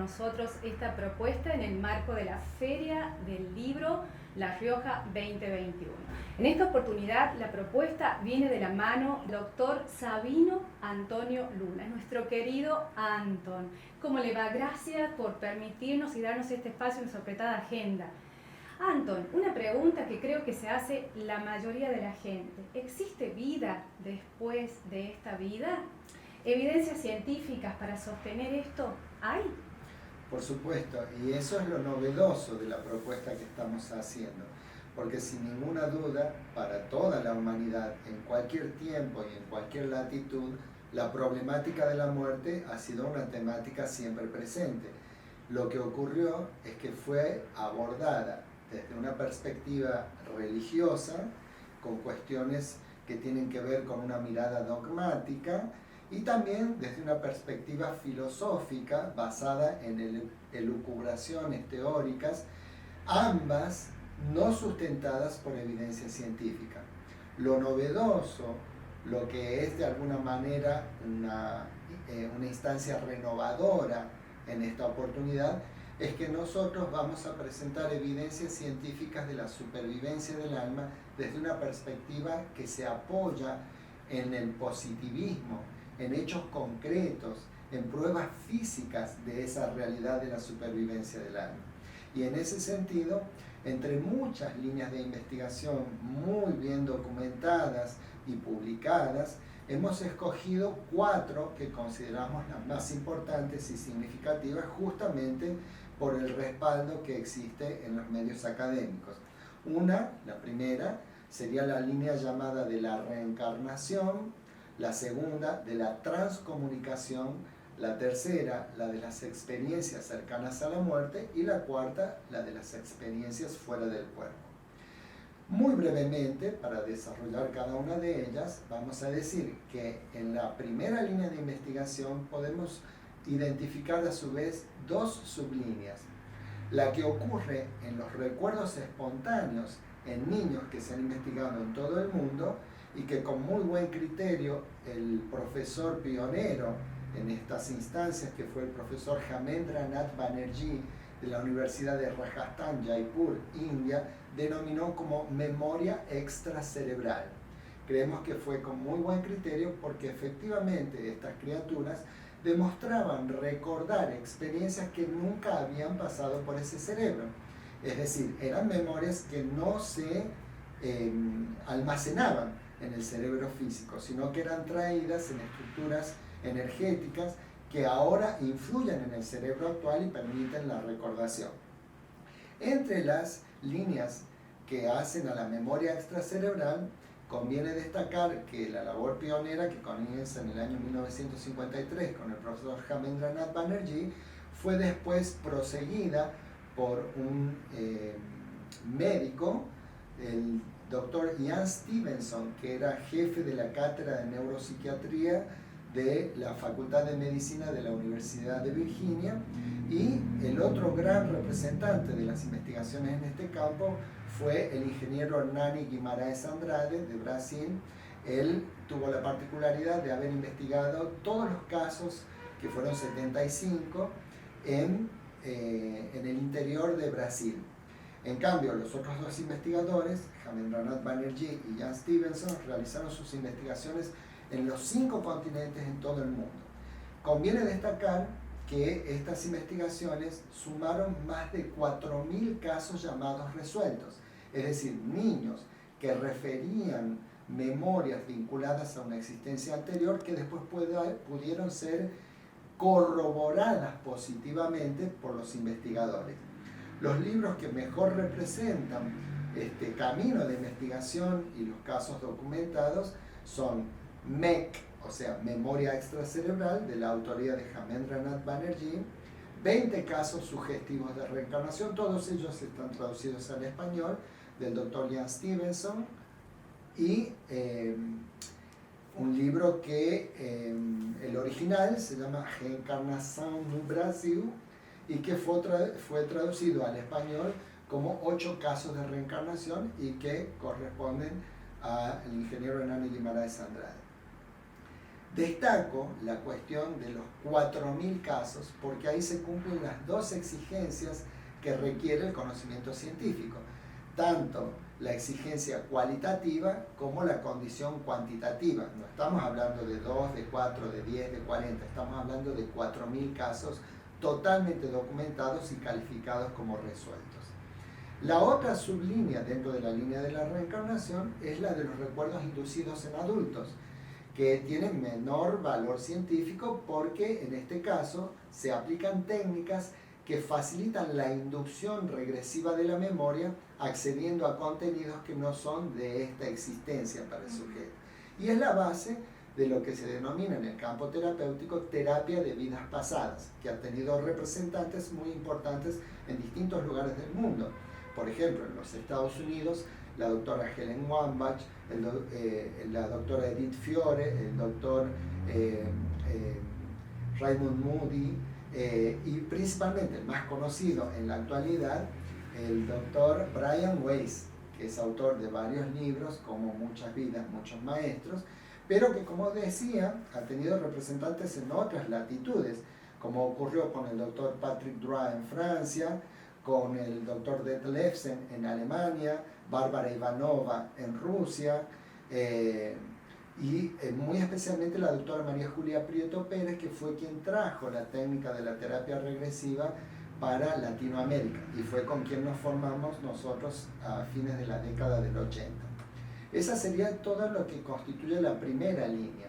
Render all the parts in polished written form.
nosotros esta propuesta en el marco de la Feria del Libro La Rioja 2021. En esta oportunidad la propuesta viene de la mano del doctor Sabino Antonio Luna, nuestro querido Anton. ¿Cómo le va? Gracias por permitirnos y darnos este espacio en su apretada agenda. Anton, una pregunta que creo que se hace la mayoría de la gente. ¿Existe vida después de esta vida? ¿Evidencias científicas para sostener esto hay? Por supuesto, y eso es lo novedoso de la propuesta que estamos haciendo, porque sin ninguna duda, para toda la humanidad, en cualquier tiempo y en cualquier latitud, la problemática de la muerte ha sido una temática siempre presente. Lo que ocurrió es que fue abordada desde una perspectiva religiosa, con cuestiones que tienen que ver con una mirada dogmática, y también desde una perspectiva filosófica basada en elucubraciones teóricas, ambas no sustentadas por evidencia científica. Lo novedoso, lo que es de alguna manera una instancia renovadora en esta oportunidad, es que nosotros vamos a presentar evidencias científicas de la supervivencia del alma desde una perspectiva que se apoya en el positivismo, en hechos concretos, en pruebas físicas de esa realidad de la supervivencia del alma. Y en ese sentido, entre muchas líneas de investigación muy bien documentadas y publicadas, hemos escogido 4 que consideramos las más importantes y significativas justamente por el respaldo que existe en los medios académicos. La primera, sería la línea llamada de la reencarnación, la segunda, de la transcomunicación, la tercera, la de las experiencias cercanas a la muerte, y la cuarta, la de las experiencias fuera del cuerpo. Muy brevemente, para desarrollar cada una de ellas, vamos a decir que en la primera línea de investigación podemos identificar a su vez 2 sublíneas. La que ocurre en los recuerdos espontáneos en niños que se han investigado en todo el mundo y que con muy buen criterio el profesor pionero en estas instancias, que fue el profesor Jamendra Nath Banerjee de la Universidad de Rajasthan, Jaipur, India, denominó como memoria extracerebral. Creemos que fue con muy buen criterio porque efectivamente estas criaturas demostraban recordar experiencias que nunca habían pasado por ese cerebro. Es decir, eran memorias que no se almacenaban en el cerebro físico, sino que eran traídas en estructuras energéticas que ahora influyen en el cerebro actual y permiten la recordación. Entre las líneas que hacen a la memoria extracerebral, conviene destacar que la labor pionera, que comienza en el año 1953 con el profesor Jamendra Nath Banerjee, fue después proseguida por un médico, el doctor Ian Stevenson, que era jefe de la cátedra de neuropsiquiatría de la Facultad de Medicina de la Universidad de Virginia, y el otro gran representante de las investigaciones en este campo fue el ingeniero Hernani Guimarães Andrade de Brasil. Él tuvo la particularidad de haber investigado todos los casos, que fueron 75, en el interior de Brasil. En cambio, los otros 2 investigadores, Jamendra Nath Banerjee y Ian Stevenson, realizaron sus investigaciones en los 5 continentes en todo el mundo. Conviene destacar que estas investigaciones sumaron más de 4.000 casos llamados resueltos, es decir, niños que referían memorias vinculadas a una existencia anterior que después pudieron ser corroboradas positivamente por los investigadores. Los libros que mejor representan este camino de investigación y los casos documentados son MEC, o sea, Memoria Extracerebral, de la autoría de Jamendra Nath Banerjee, 20 casos sugestivos de reencarnación, todos ellos están traducidos al español, del doctor Ian Stevenson, y un libro que el original se llama Reencarnação no Brasil, y que fue traducido al español como 8 casos de reencarnación y que corresponden al ingeniero Hernani Guimarães Andrade. Destaco la cuestión de los 4.000 casos porque ahí se cumplen las dos exigencias que requiere el conocimiento científico, tanto la exigencia cualitativa como la condición cuantitativa. No estamos hablando de 2, de 4, de 10, de 40, estamos hablando de 4.000 casos totalmente documentados y calificados como resueltos. La otra sublínea dentro de la línea de la reencarnación es la de los recuerdos inducidos en adultos, que tienen menor valor científico porque en este caso se aplican técnicas que facilitan la inducción regresiva de la memoria accediendo a contenidos que no son de esta existencia para el sujeto. Y es la base de lo que se denomina en el campo terapéutico terapia de vidas pasadas, que ha tenido representantes muy importantes en distintos lugares del mundo. Por ejemplo, en los Estados Unidos, la doctora Helen Wambach, la doctora Edith Fiore, el doctor Raymond Moody, y principalmente el más conocido en la actualidad, el doctor Brian Weiss, que es autor de varios libros como Muchas vidas, muchos maestros, pero que, como decía, ha tenido representantes en otras latitudes, como ocurrió con el doctor Patrick Droit en Francia, con el doctor Detlefsen en Alemania, Bárbara Ivanova en Rusia, y muy especialmente la doctora María Julia Prieto Pérez, que fue quien trajo la técnica de la terapia regresiva para Latinoamérica, y fue con quien nos formamos nosotros a fines de la década del 80. Esa sería todo lo que constituye la primera línea.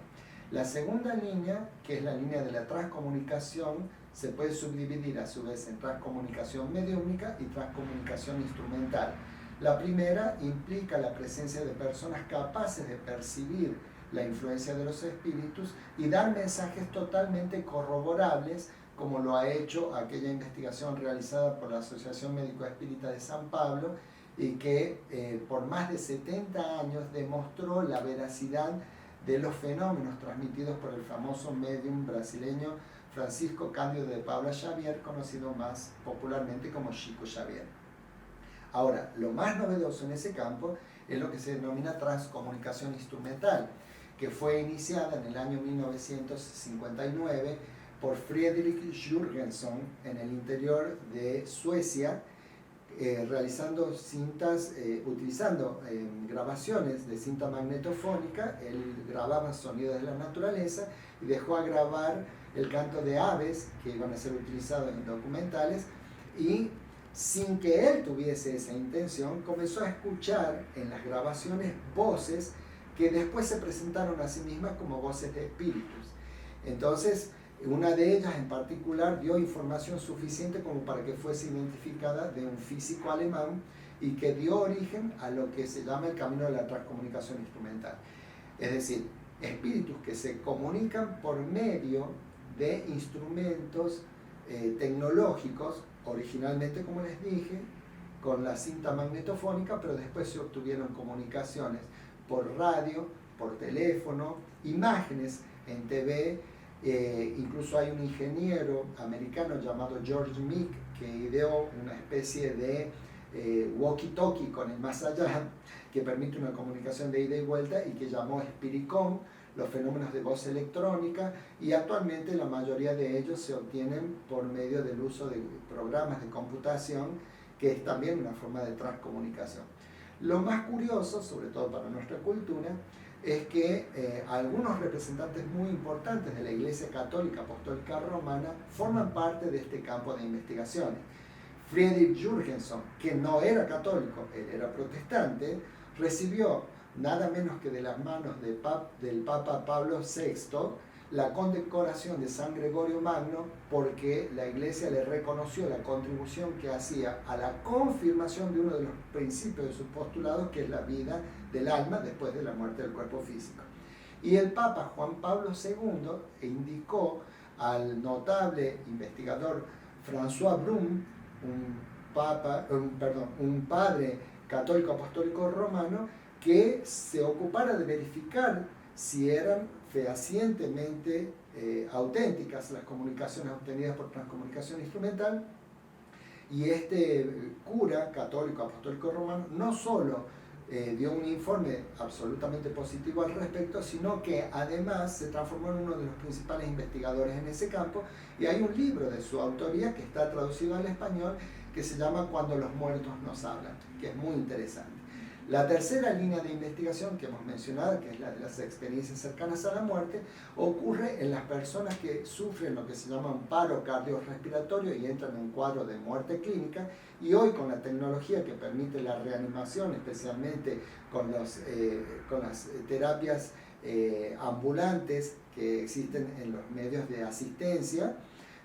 La segunda línea, que es la línea de la transcomunicación, se puede subdividir a su vez en transcomunicación mediúmnica y transcomunicación instrumental. La primera implica la presencia de personas capaces de percibir la influencia de los espíritus y dar mensajes totalmente corroborables, como lo ha hecho aquella investigación realizada por la Asociación Médico Espírita de San Pablo y que por más de 70 años demostró la veracidad de los fenómenos transmitidos por el famoso médium brasileño Francisco Cândido de Paula Xavier, conocido más popularmente como Chico Xavier. Ahora, lo más novedoso en ese campo es lo que se denomina transcomunicación instrumental, que fue iniciada en el año 1959 por Fredrik Jürgenson en el interior de Suecia, realizando cintas, utilizando grabaciones de cinta magnetofónica. Él grababa sonidos de la naturaleza y dejó a grabar el canto de aves que iban a ser utilizados en documentales, y sin que él tuviese esa intención comenzó a escuchar en las grabaciones voces que después se presentaron a sí mismas como voces de espíritus. Entonces, una de ellas en particular dio información suficiente como para que fuese identificada de un físico alemán y que dio origen a lo que se llama el camino de la transcomunicación instrumental. Es decir, espíritus que se comunican por medio de instrumentos tecnológicos, originalmente, como les dije, con la cinta magnetofónica, pero después se obtuvieron comunicaciones por radio, por teléfono, imágenes en TV. Incluso hay un ingeniero americano llamado George Meek que ideó una especie de walkie-talkie con el más allá que permite una comunicación de ida y vuelta y que llamó Spiricom, los fenómenos de voz electrónica, y actualmente la mayoría de ellos se obtienen por medio del uso de programas de computación, que es también una forma de transcomunicación. Lo más curioso, sobre todo para nuestra cultura, es que algunos representantes muy importantes de la Iglesia Católica Apostólica Romana forman parte de este campo de investigaciones. Fredrik Jürgenson, que no era católico, él era protestante, recibió nada menos que de las manos del Papa Pablo VI la condecoración de San Gregorio Magno, porque la Iglesia le reconoció la contribución que hacía a la confirmación de uno de los principios de sus postulados, que es la vida del alma después de la muerte del cuerpo físico. Y el Papa Juan Pablo II indicó al notable investigador François Brun, un padre católico apostólico romano, que se ocupara de verificar si eran fehacientemente auténticas las comunicaciones obtenidas por transcomunicación instrumental. Y este cura católico apostólico romano no solo dio un informe absolutamente positivo al respecto, sino que además se transformó en uno de los principales investigadores en ese campo, y hay un libro de su autoría que está traducido al español que se llama Cuando los muertos nos hablan, que es muy interesante. La tercera línea de investigación que hemos mencionado, que es la de las experiencias cercanas a la muerte, ocurre en las personas que sufren lo que se llama un paro cardiorrespiratorio y entran en un cuadro de muerte clínica, y hoy con la tecnología que permite la reanimación, especialmente con las terapias ambulantes que existen en los medios de asistencia,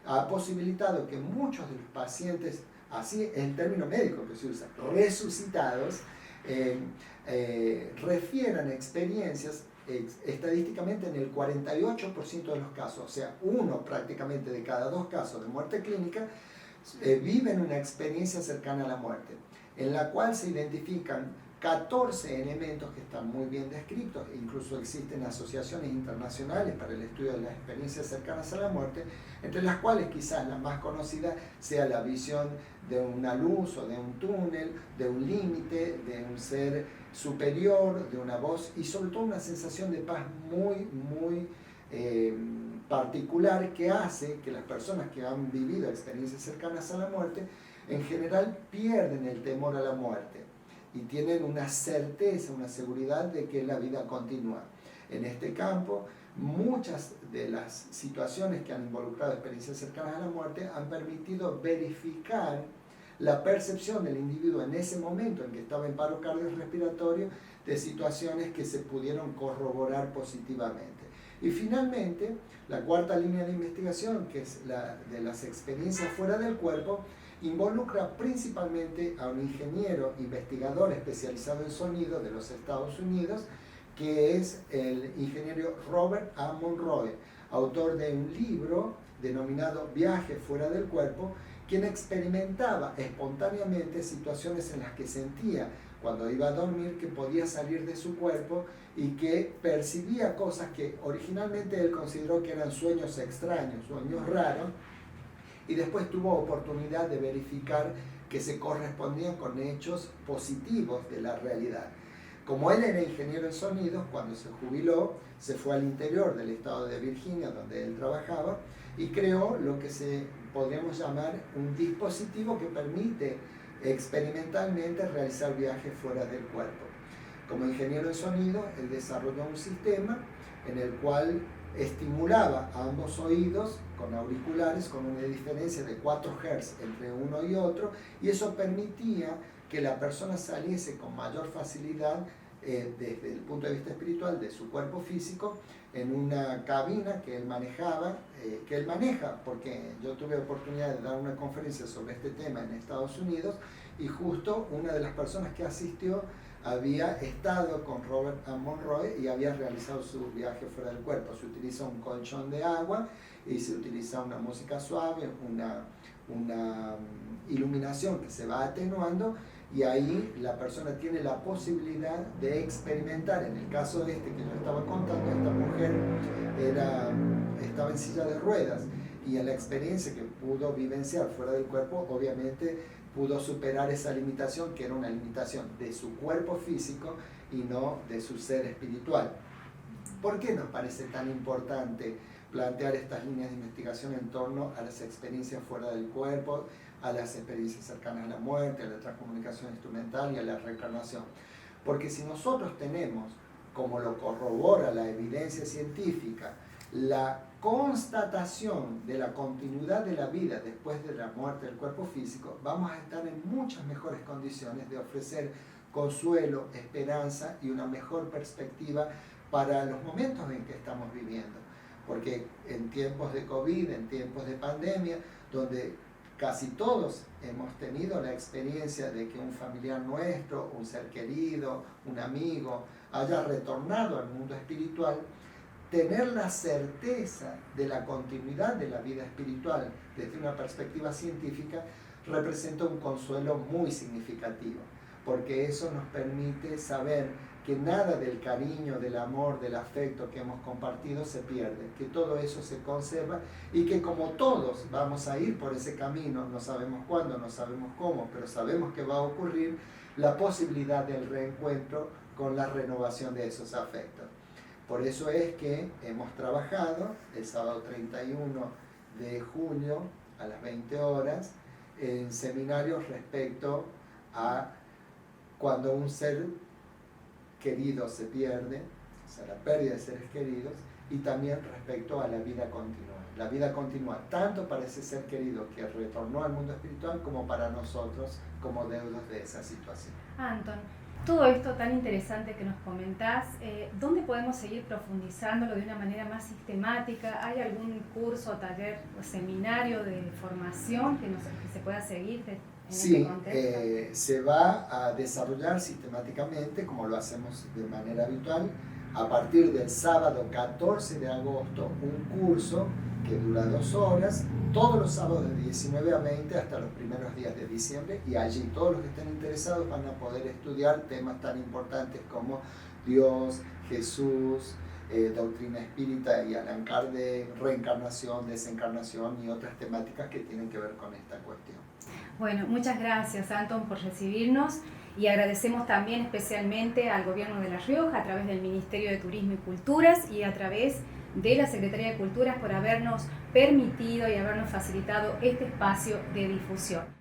ha posibilitado que muchos de los pacientes, así es el término médico que se usa, resucitados, refieran experiencias estadísticamente en el 48% de los casos, o sea, uno prácticamente de cada 2 casos de muerte clínica viven una experiencia cercana a la muerte, en la cual se identifican 14 elementos que están muy bien descritos. Incluso existen asociaciones internacionales para el estudio de las experiencias cercanas a la muerte, entre las cuales quizás la más conocida sea la visión de una luz o de un túnel, de un límite, de un ser superior, de una voz y sobre todo una sensación de paz muy particular, que hace que las personas que han vivido experiencias cercanas a la muerte en general pierden el temor a la muerte y tienen una certeza, una seguridad de que la vida continúa. En este campo, muchas de las situaciones que han involucrado experiencias cercanas a la muerte han permitido verificar la percepción del individuo en ese momento en que estaba en paro cardiorrespiratorio de situaciones que se pudieron corroborar positivamente. Y finalmente, la cuarta línea de investigación, que es la de las experiencias fuera del cuerpo, involucra principalmente a un ingeniero investigador especializado en sonido de los Estados Unidos, que es el ingeniero Robert A. Monroe, autor de un libro denominado Viaje fuera del cuerpo, quien experimentaba espontáneamente situaciones en las que sentía cuando iba a dormir que podía salir de su cuerpo y que percibía cosas que originalmente él consideró que eran sueños extraños, sueños raros, y después tuvo oportunidad de verificar que se correspondían con hechos positivos de la realidad. Como él era ingeniero en sonidos, cuando se jubiló, se fue al interior del estado de Virginia, donde él trabajaba, y creó lo que podríamos llamar un dispositivo que permite experimentalmente realizar viajes fuera del cuerpo. Como ingeniero en sonido, él desarrolló un sistema en el cual estimulaba a ambos oídos con auriculares con una diferencia de 4 Hz entre uno y otro, y eso permitía que la persona saliese con mayor facilidad desde el punto de vista espiritual de su cuerpo físico en una cabina que él manejaba, que él maneja, porque yo tuve oportunidad de dar una conferencia sobre este tema en Estados Unidos, y justo una de las personas que asistió había estado con Robert A. Monroe y había realizado su viaje fuera del cuerpo. Se utiliza un colchón de agua y se utiliza una música suave, una iluminación que se va atenuando, y ahí la persona tiene la posibilidad de experimentar. En el caso que yo estaba contando, esta mujer estaba en silla de ruedas, y en la experiencia que pudo vivenciar fuera del cuerpo, obviamente pudo superar esa limitación, que era una limitación de su cuerpo físico y no de su ser espiritual. ¿Por qué nos parece tan importante plantear estas líneas de investigación en torno a las experiencias fuera del cuerpo, a las experiencias cercanas a la muerte, a la transcomunicación instrumental y a la reencarnación? Porque si nosotros tenemos, como lo corrobora la evidencia científica, la constatación de la continuidad de la vida después de la muerte del cuerpo físico, vamos a estar en muchas mejores condiciones de ofrecer consuelo, esperanza y una mejor perspectiva para los momentos en que estamos viviendo. Porque en tiempos de COVID, en tiempos de pandemia, donde casi todos hemos tenido la experiencia de que un familiar nuestro, un ser querido, un amigo, haya retornado al mundo espiritual, tener la certeza de la continuidad de la vida espiritual desde una perspectiva científica representa un consuelo muy significativo, porque eso nos permite saber que nada del cariño, del amor, del afecto que hemos compartido se pierde, que todo eso se conserva, y que como todos vamos a ir por ese camino, no sabemos cuándo, no sabemos cómo, pero sabemos que va a ocurrir, la posibilidad del reencuentro con la renovación de esos afectos. Por eso es que hemos trabajado el sábado 31 de junio a las 20 horas en seminarios respecto a cuando un ser querido se pierde, o sea, la pérdida de seres queridos, y también respecto a la vida continua. La vida continua tanto para ese ser querido que retornó al mundo espiritual como para nosotros como deudos de esa situación. Anton, todo esto tan interesante que nos comentás, ¿dónde podemos seguir profundizándolo de una manera más sistemática? ¿Hay algún curso, taller o seminario de formación que se pueda seguir en este contexto? Se va a desarrollar sistemáticamente, como lo hacemos de manera habitual, a partir del sábado 14 de agosto, un curso que dura 2 horas, todos los sábados de 19 a 20 hasta los primeros días de diciembre, y allí todos los que estén interesados van a poder estudiar temas tan importantes como Dios, Jesús, doctrina espírita y Allan Kardec, reencarnación, desencarnación y otras temáticas que tienen que ver con esta cuestión. Bueno, muchas gracias, Anton, por recibirnos, y agradecemos también especialmente al Gobierno de La Rioja a través del Ministerio de Turismo y Culturas y a través de la Secretaría de Culturas por habernos permitido y habernos facilitado este espacio de difusión.